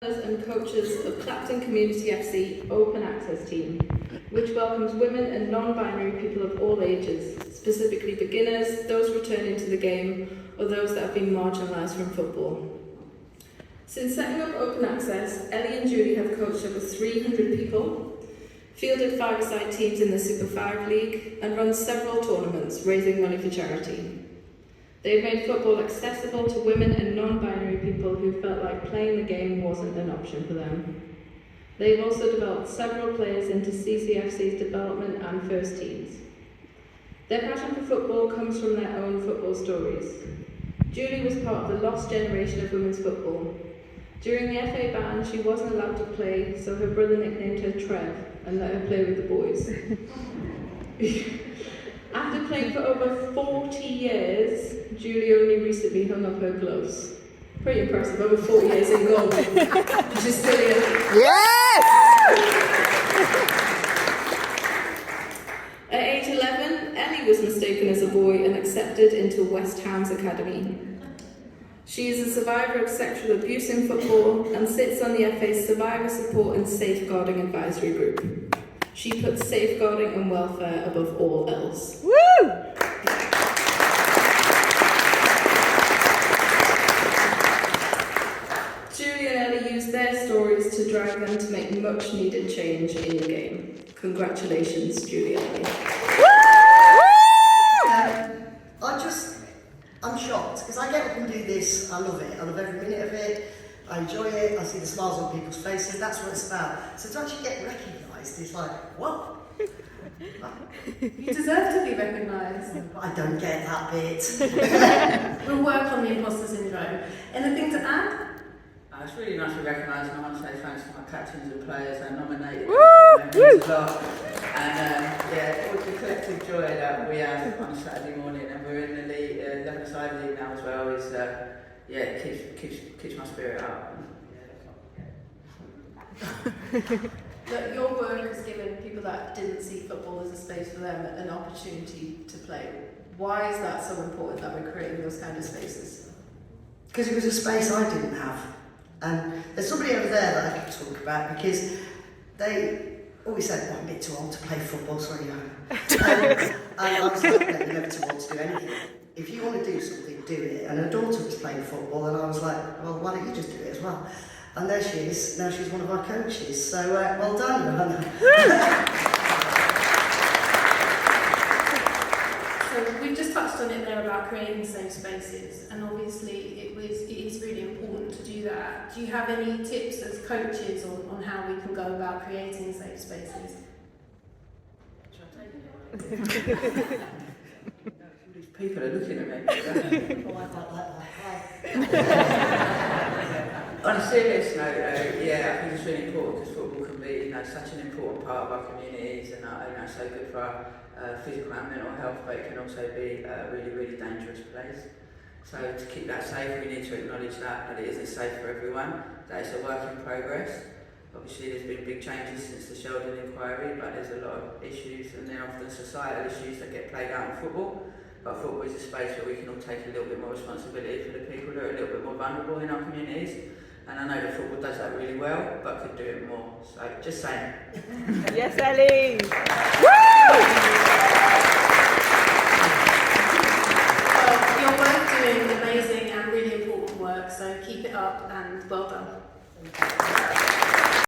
And coaches of Clapton CFC Open Access Team, which welcomes women and non-binary people of all ages, specifically beginners, those returning to the game, or those that have been marginalised from football. Since setting up Open Access, Ellie and Julie have coached over 300 people, fielded five-a-side teams in the Super 5 League, and run several tournaments, raising money for charity. They've made football accessible to women and non-binary people who felt like playing the game wasn't an option for them. They've also developed several players into CCFC's development and first teams. Their passion for football comes from their own football stories. Julie was part of the lost generation of women's football. During the FA ban, she wasn't allowed to play, so her brother nicknamed her Trev and let her play with the boys. After playing for over 40 years, Julie only recently hung up her gloves. Pretty impressive, over 40 years in goal. She's still here. Yes! At age 11, Ellie was mistaken as a boy and accepted into West Ham's academy. She is a survivor of sexual abuse in football and sits on the FA's Survivor Support and Safeguarding Advisory Group. She puts safeguarding and welfare above all else. Woo! Julie and Ellie use their stories to drive them to make much needed change in the game. Congratulations, Julie and Ellie. I'm shocked because I get up and do this. I love it. I love every minute of it. I enjoy it. I see the smiles on people's faces. That's what it's about. So to actually get recognised is like, what? You deserve to be recognised. But I don't get that bit. We'll work on the imposter syndrome. Anything to add? It's really nice to be recognised, and I want to say thanks to my captains and players that nominated Woo! me a lot. And all the collective joy that we have on a Saturday morning, and we're in the league, 11-a-side league now as well, is it keeps my spirit up. Look, your work has given people that didn't see football as a space for them an opportunity to play. Why is that so important that we're creating those kind of spaces? Because it was a space I didn't have. And there's somebody over there that I could talk about because they always said, I'm a bit too old to play football, sorry, and I was like, no, you're never too old to do anything. If you want to do something, do it. And her daughter was playing football, and I was like, well, why don't you just do it as well? And there she is. Now she's one of our coaches. So well done, Johanna. So we've just touched on it there about creating safe spaces, and obviously it is really important to do that. Do you have any tips as coaches on how we can go about creating safe spaces? People are looking at me. Oh, I quite like that. On a serious note, I think it's really important because football can be, such an important part of our communities, and so good for our physical and mental health, but it can also be a really, really dangerous place. So to keep that safe, we need to acknowledge that it isn't safe for everyone, that it's a work in progress. Obviously there's been big changes since the Sheldon inquiry, but there's a lot of issues, and they're often societal issues that get played out in football. But football is a space where we can all take a little bit more responsibility for the people that are a little bit more vulnerable in our communities. And I know that football does that really well, but could do it more. So, just saying. Yes, Ellie! Woo! Well, you're both doing amazing and really important work, so keep it up and well done.